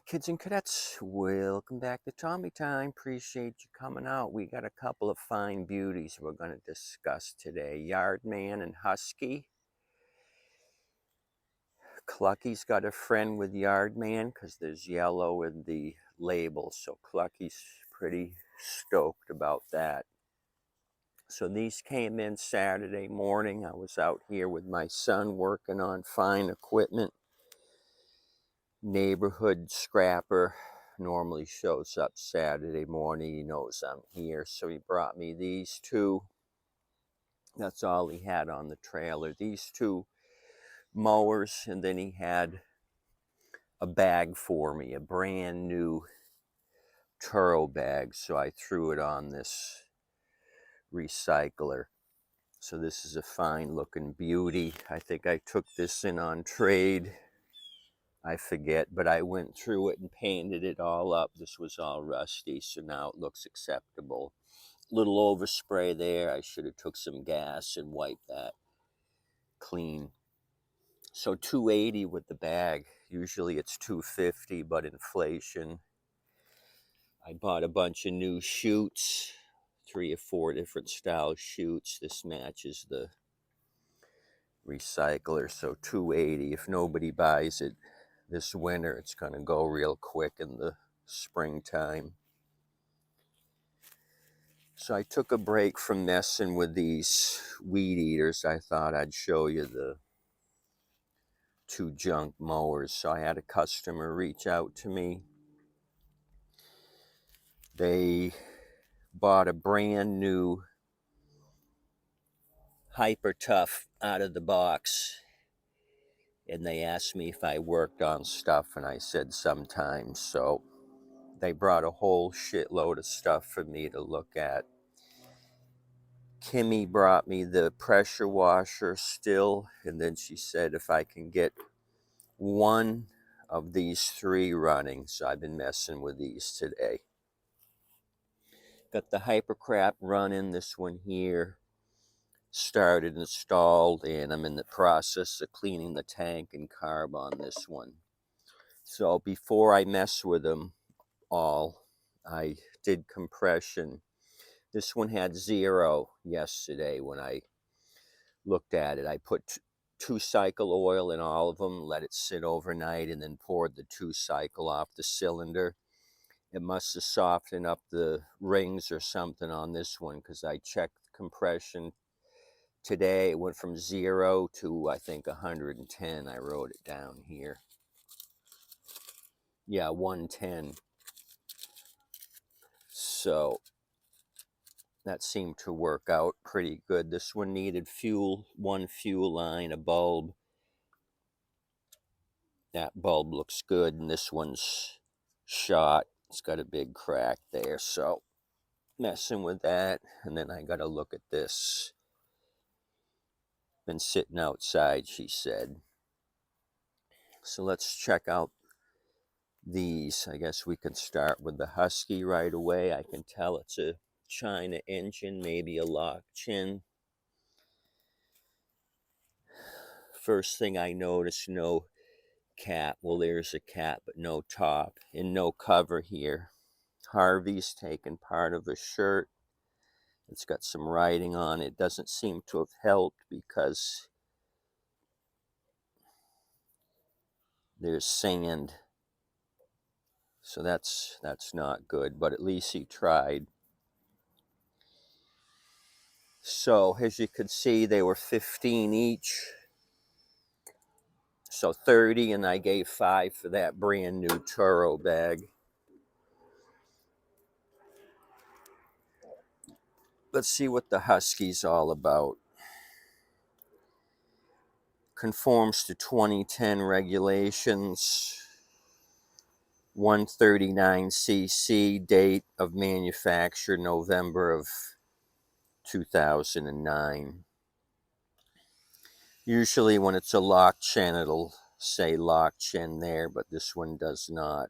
Kids and cadets, welcome back to Tommy Time. Appreciate you coming out. We got a couple of fine beauties we're going to discuss today. Yard Man and Husky. Clucky's got a friend with Yard Man because there's yellow in the label, so Clucky's pretty stoked about that. So these came in Saturday morning. I was out here with my son working on fine equipment. Neighborhood scrapper normally shows up Saturday morning. He knows I'm here, so he brought me these two. That's all he had on the trailer. These two mowers, and then he had a bag for me, a brand new Turo bag, so I threw it on this recycler. So this is a fine looking beauty. I think I took this in on trade. I forget, but I went through it and painted it all up. This was all rusty, so now it looks acceptable. Little overspray there. I should have took some gas and wiped that clean. So $280 with the bag. Usually it's $250, but inflation. I bought a bunch of new chutes, 3 or 4 different style chutes. This matches the recycler, so $280. If nobody buys it this winter, it's going to go real quick in the springtime. So I took a break from messing with these weed eaters. I thought I'd show you the 2 junk mowers. So I had a customer reach out to me. They bought a brand new Hyper Tough out of the box, and they asked me if I worked on stuff, and I said sometimes. So they brought a whole shitload of stuff for me to look at. Kimmy brought me the pressure washer still, and then she said if I can get one of these 3 running. So I've been messing with these today. Got the Hypercrap running. This one here started, installed, and I'm in the process of cleaning the tank and carb on this one. So before I mess with them all, I did compression. This one had 0 yesterday when I looked at it. I put 2 cycle oil in all of them, let it sit overnight, and then poured the 2 cycle off the cylinder. It must have softened up the rings or something on this one, because I checked compression today. It went from 0 to, I think, 110. I wrote it down here. Yeah, 110. So that seemed to work out pretty good. This one needed fuel, 1 fuel line, a bulb. That bulb looks good, and this one's shot. It's got a big crack there, so messing with that. And then I got to look at this. Been sitting outside, she said. So let's check out these. I guess we can start with the Husky right away. I can tell it's a China engine, maybe a lock chin. First thing I noticed, no cap. Well, there's a cap, but no top and no cover here. Harvey's taken part of a shirt. It's got some writing on it. Doesn't seem to have helped because there's sand. So that's not good, but at least he tried. So as you can see, they were 15 each. So 30, and I gave 5 for that brand new Turo bag. Let's see what the Husky's all about. Conforms to 2010 regulations. 139cc, date of manufacture November of 2009. Usually when it's a lock chin, it'll say lock chin there, but this one does not.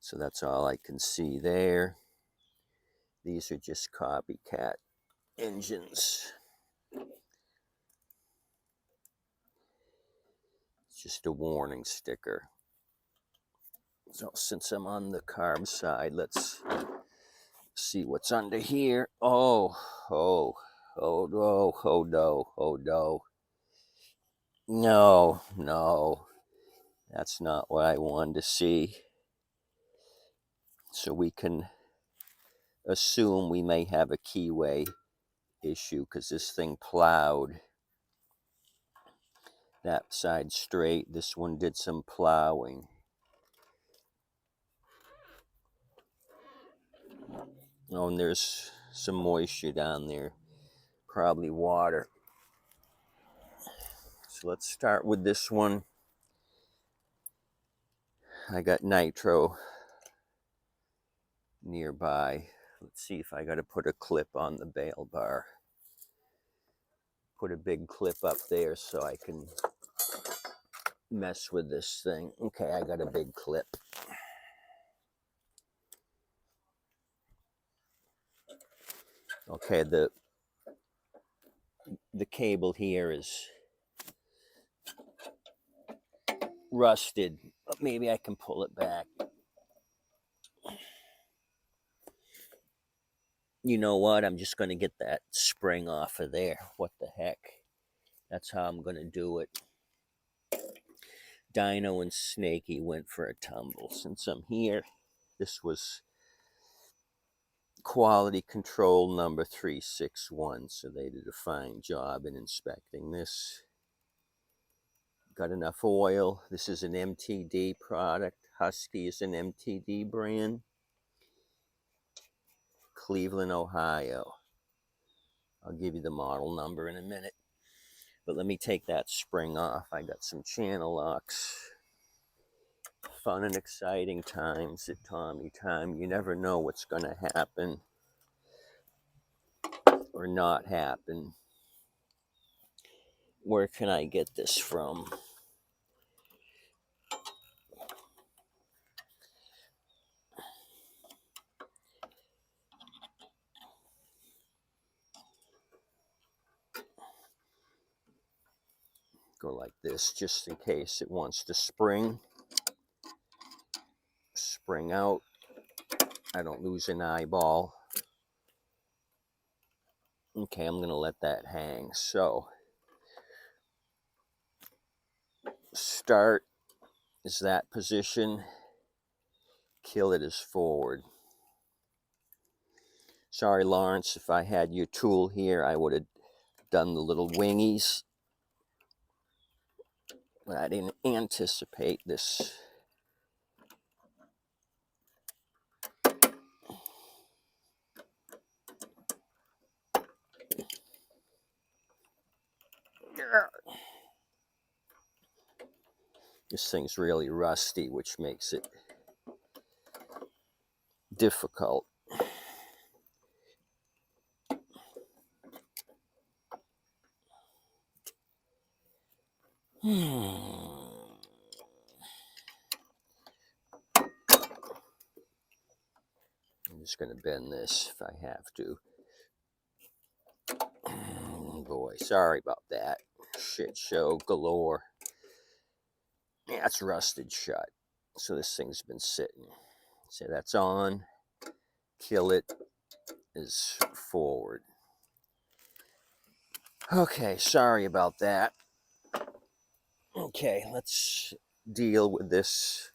So that's all I can see there. These are just copycat engines. just a warning sticker. So since I'm on the carb side, let's see what's under here. Oh no, oh no. No, that's not what I wanted to see. So we can assume we may have a keyway issue because this thing plowed that side straight. This one did some plowing. Oh, and there's some moisture down there, probably water. So let's start with this one. I got nitro nearby. Let's see if I got to put a clip on the bail bar. Put a big clip up there so I can mess with this thing. Okay, I got a big clip. Okay, the cable here is rusted, but maybe I can pull it back. You know what? I'm just going to get that spring off of there. What the heck? That's how I'm going to do it. Dino and Snaky went for a tumble. Since I'm here, this was quality control number 361, so they did a fine job in inspecting this. Got enough oil. This is an MTD product. Husky is an MTD brand. Cleveland, Ohio. I'll give you the model number in a minute. But let me take that spring off. I got some channel locks. Fun and exciting times at Tommy Time. You never know what's going to happen or not happen. Where can I get this from? Go like this just in case it wants to spring out. I don't lose an eyeball. Okay, I'm gonna let that hang. So start is that position, kill it is forward. Sorry, Lawrence, if I had your tool here, I would have done the little wingies, but I didn't anticipate this. This thing's really rusty, which makes it difficult. I'm just going to bend this if I have to. Oh boy, sorry about that. Shit show galore. Yeah, it's rusted shut. So this thing's been sitting. So that's on. Kill it is forward. Okay, sorry about that. Okay, let's deal with this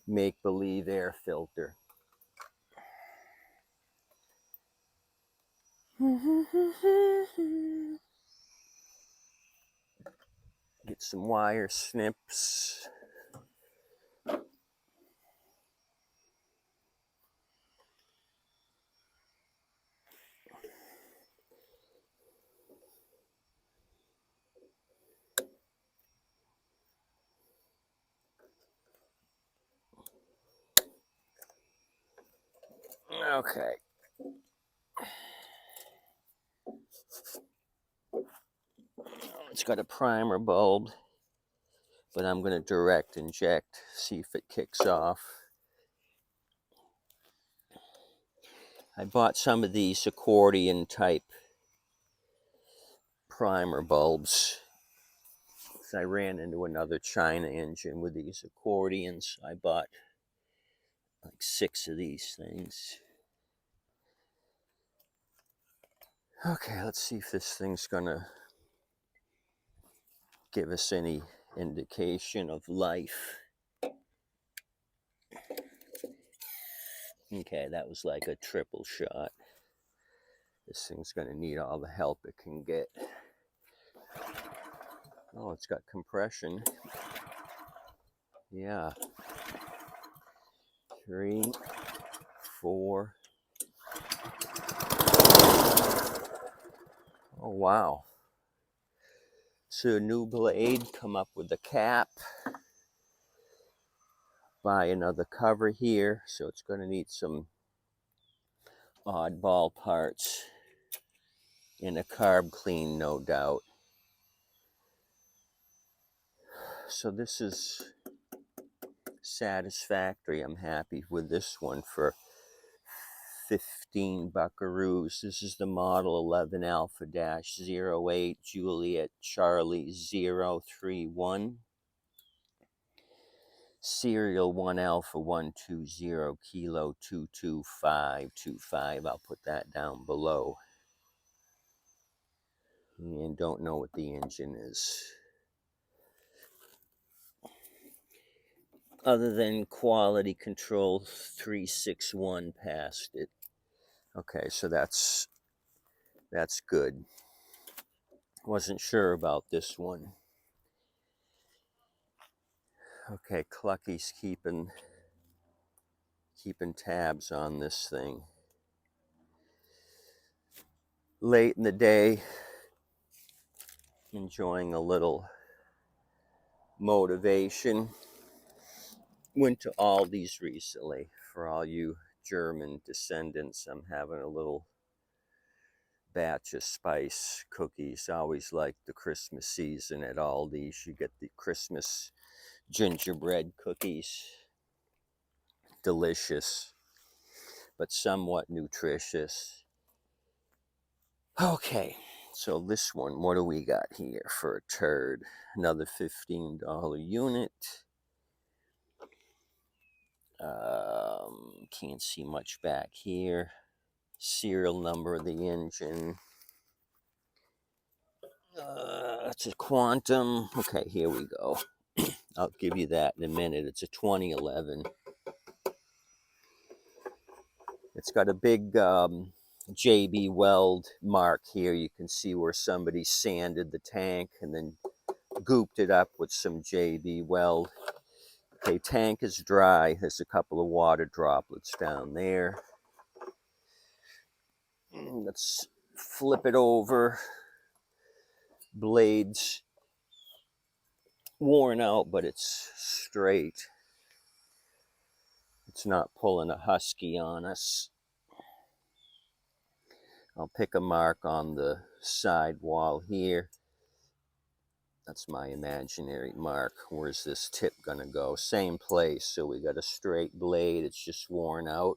make-believe air filter. Get some wire snips. Okay. It's got a primer bulb, but I'm going to direct inject, see if it kicks off. I bought some of these accordion type primer bulbs I ran into another China engine with these accordions. I bought like 6 of these things. Okay, let's see if this thing's gonna give us any indication of life. Okay, that was like a triple shot. This thing's gonna need all the help it can get. Oh, it's got compression. Yeah. 3, 4. Oh, wow. So a new blade, come up with a cap. Buy another cover here. So it's going to need some oddball parts. And a carb clean, no doubt. So this is satisfactory. I'm happy with this one for 15 buckaroos. This is the model 11 Alpha Dash 08 Juliet Charlie 031. Serial 1 Alpha 120 Kilo 22525. I'll put that down below. And don't know what the engine is. Other than quality control 361 passed it. Okay, so that's good. Wasn't sure about this one. Okay, Clucky's keeping tabs on this thing. Late in the day, enjoying a little motivation. Went to Aldi's recently. For all you German descendants, I'm having a little batch of spice cookies. I always like the Christmas season at Aldi's. You get the Christmas gingerbread cookies. Delicious, but somewhat nutritious. Okay, so this one, what do we got here for a turd? Another $15 unit. Can't see much back here. Serial number of the engine. It's a Quantum. Okay, here we go. I'll give you that in a minute. It's a 2011. It's got a big JB Weld mark here. You can see where somebody sanded the tank and then gooped it up with some JB Weld. Okay, tank is dry. There's a couple of water droplets down there. Let's flip it over. Blades worn out, but it's straight. It's not pulling a Husky on us. I'll pick a mark on the side wall here. That's my imaginary mark. Where's this tip gonna go? Same place. So we got a straight blade. It's just worn out.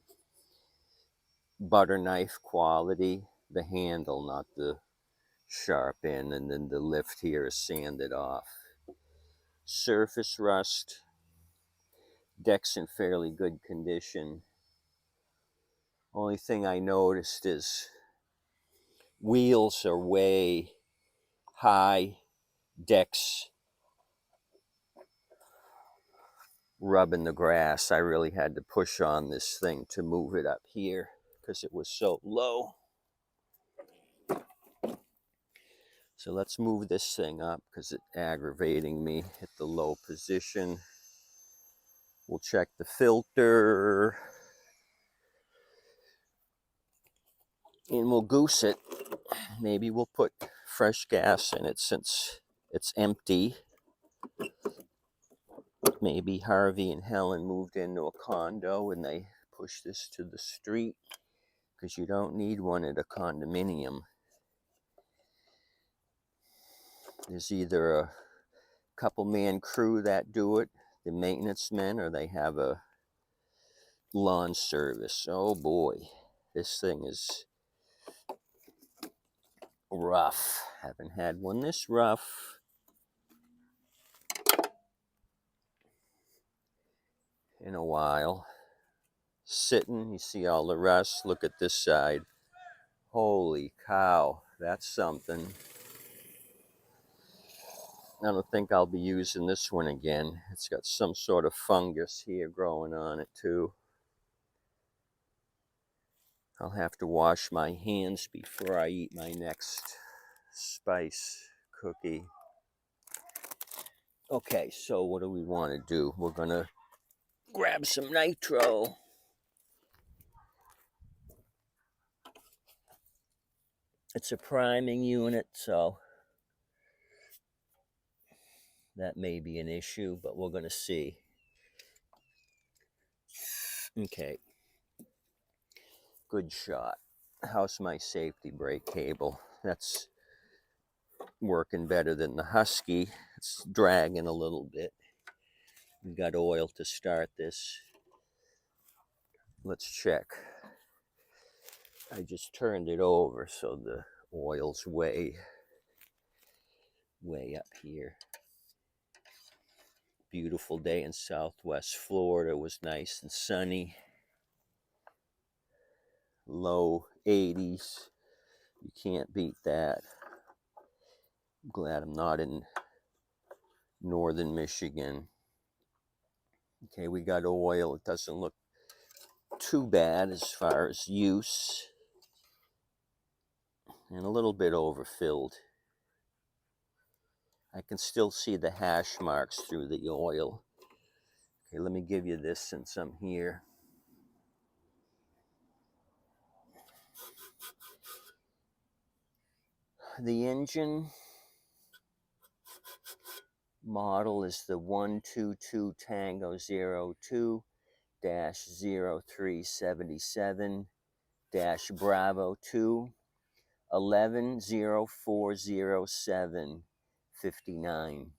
Butter knife quality. The handle, not the sharp end. And then the lift here is sanded off. Surface rust. Deck's in fairly good condition. Only thing I noticed is wheels are way high. Deck's rubbing the grass. I really had to push on this thing to move it up here because it was so low. So let's move this thing up because it's aggravating me. Hit the low position. We'll check the filter. And we'll goose it. Maybe we'll put fresh gas in it since it's empty. Maybe Harvey and Helen moved into a condo and they pushed this to the street because you don't need one at a condominium. There's either a couple man crew that do it, the maintenance men, or they have a lawn service. Oh boy, this thing is rough. Haven't had one this rough. in a while. Sitting, you see all the rust. Look at this side. Holy cow, that's something. I don't think I'll be using this one again. It's got some sort of fungus here growing on it too. I'll have to wash my hands before I eat my next spice cookie. Okay, so what do we want to do? We're gonna grab some nitro. It's a priming unit, so that may be an issue, but we're gonna see. Okay, good shot. How's my safety brake cable? That's working better than the Husky. It's dragging a little bit. We got oil to start this. Let's check. I just turned it over so the oil's way up here. Beautiful day in Southwest Florida. It was nice and sunny. Low 80s. You can't beat that. I'm glad I'm not in northern Michigan. Okay, we got oil. It doesn't look too bad as far as use. And a little bit overfilled. I can still see the hash marks through the oil. Okay, let me give you this since I'm here. The engine model is the 122 Tango 02 0377 Bravo 2 110407 59.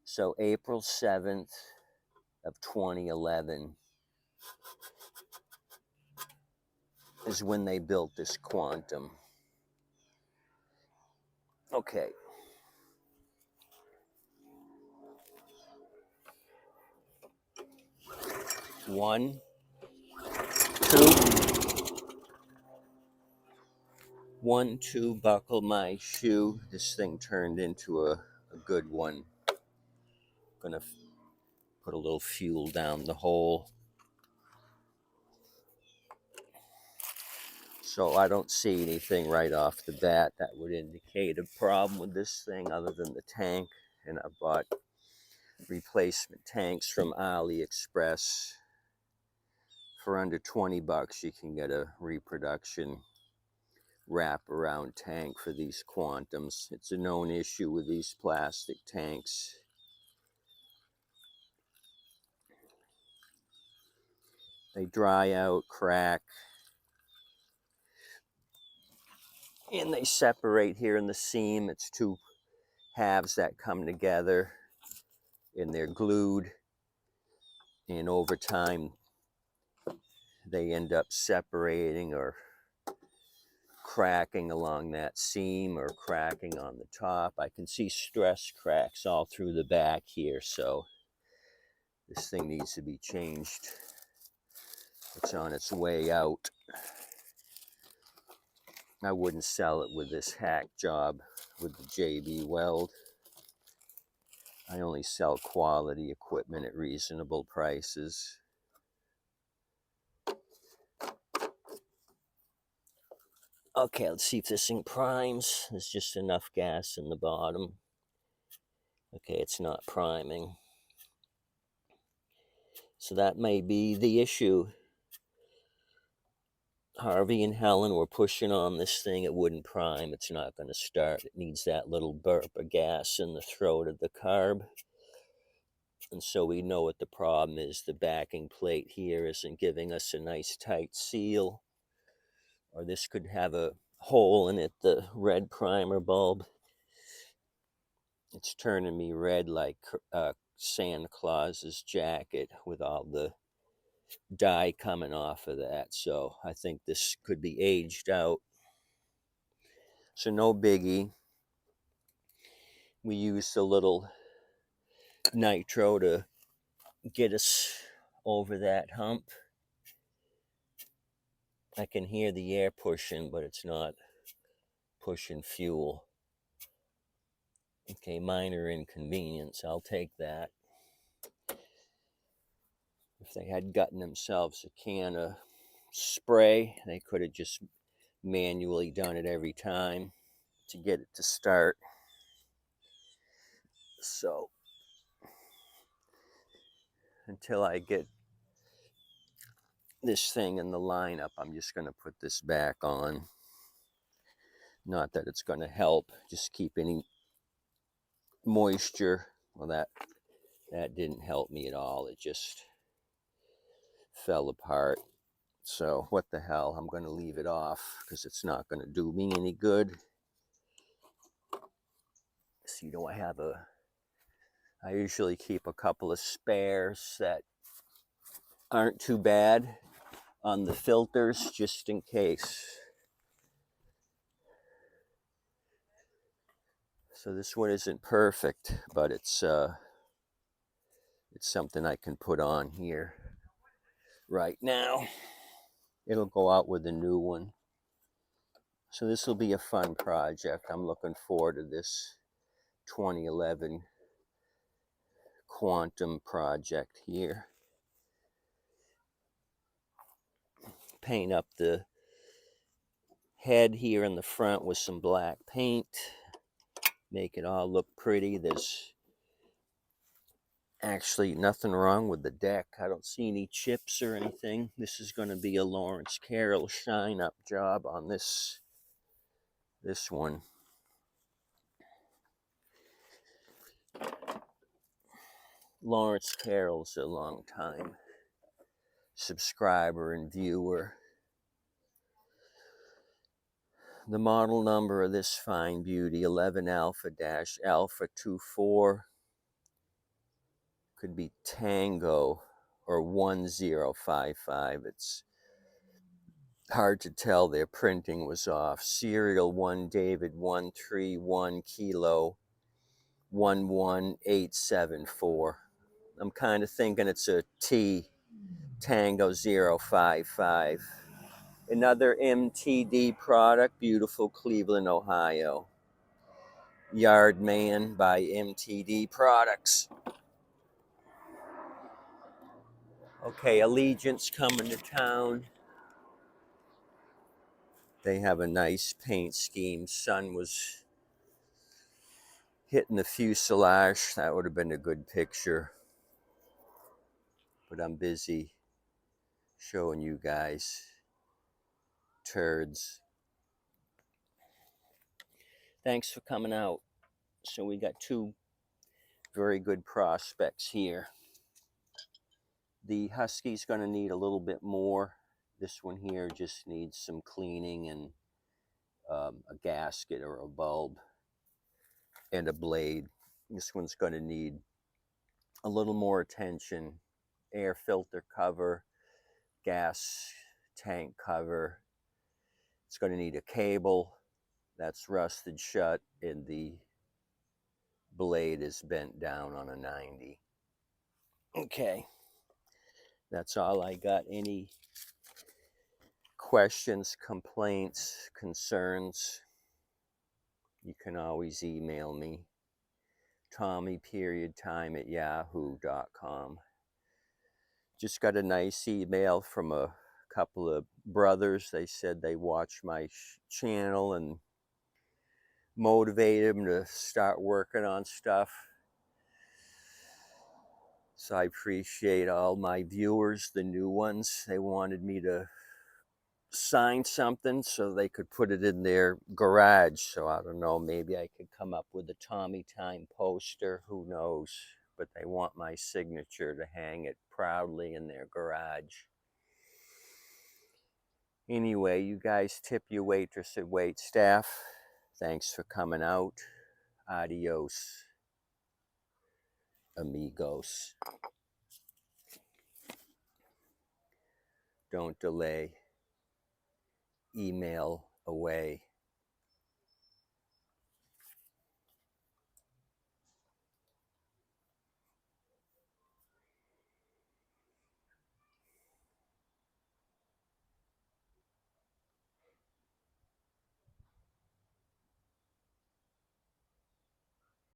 So April 7th of 2011 is when they built this Quantum. Okay. One, two, buckle my shoe. This thing turned into a good one. Gonna put a little fuel down the hole. So I don't see anything right off the bat that would indicate a problem with this thing other than the tank. And I bought replacement tanks from AliExpress. For under 20 bucks, you can get a reproduction wraparound tank for these Quantums. It's a known issue with these plastic tanks. They dry out, crack, and they separate here in the seam. It's two halves that come together and they're glued, and over time they end up separating or cracking along that seam or cracking on the top. I can see stress cracks all through the back here, so this thing needs to be changed. It's on its way out. I wouldn't sell it with this hack job with the JB Weld. I only sell quality equipment at reasonable prices. Okay, let's see if this thing primes. There's just enough gas in the bottom. Okay, it's not priming. So that may be the issue. Harvey and Helen were pushing on this thing. It wouldn't prime. It's not going to start. It needs that little burp of gas in the throat of the carb. And so we know what the problem is. The backing plate here isn't giving us a nice tight seal. Or this could have a hole in it, the red primer bulb. It's turning me red like Santa Claus's jacket with all the dye coming off of that. So I think this could be aged out. So no biggie. We used a little nitro to get us over that hump. I can hear the air pushing, but it's not pushing fuel. Okay, minor inconvenience. I'll take that. If they had gotten themselves a can of spray, they could have just manually done it every time to get it to start. So until I get this thing in the lineup, I'm just going to put this back on. Not that it's going to help, just keep any moisture. Well, that didn't help me at all. It just fell apart. So what the hell, I'm going to leave it off because it's not going to do me any good. So I usually keep a couple of spares that aren't too bad on the filters just in case. So this one isn't perfect, but it's something I can put on here right now. It'll go out with a new one. So this will be a fun project. I'm looking forward to this 2011 Quantum project here. Paint up the head here in the front with some black paint. Make it all look pretty. There's actually nothing wrong with the deck. I don't see any chips or anything. This is going to be a Lawrence Carroll shine up job on this one. Lawrence Carroll's a long time subscriber and viewer. The model number of this fine beauty, 11 Alpha-Alpha 24, could be Tango or 1055. It's hard to tell. Their printing was off. Serial 1 David 131 Kilo 11874. I'm kind of thinking it's a T Tango 055. Another MTD product, beautiful Cleveland, Ohio. Yard Man by MTD Products. Okay, Allegiance coming to town. They have a nice paint scheme. Sun was hitting the fuselage. That would have been a good picture. But I'm busy showing you guys turds. Thanks for coming out. So we got two very good prospects here. The Husky's going to need a little bit more. This one here just needs some cleaning and a gasket or a bulb and a blade. This one's going to need a little more attention. Air filter cover, gas tank cover. It's going to need a cable that's rusted shut, and the blade is bent down on a 90. Okay, that's all I got. Any questions, complaints, concerns, you can always email me. Tommy.time@yahoo.com. Just got a nice email from a couple of brothers. They said they watched my channel and motivated them to start working on stuff. So I appreciate all my viewers, the new ones. They wanted me to sign something so they could put it in their garage. So I don't know, maybe I could come up with a Tommy Time poster, who knows. But they want my signature to hang it proudly in their garage. Anyway, you guys tip your waitress and wait staff. Thanks for coming out. Adios, amigos. Don't delay. Email away.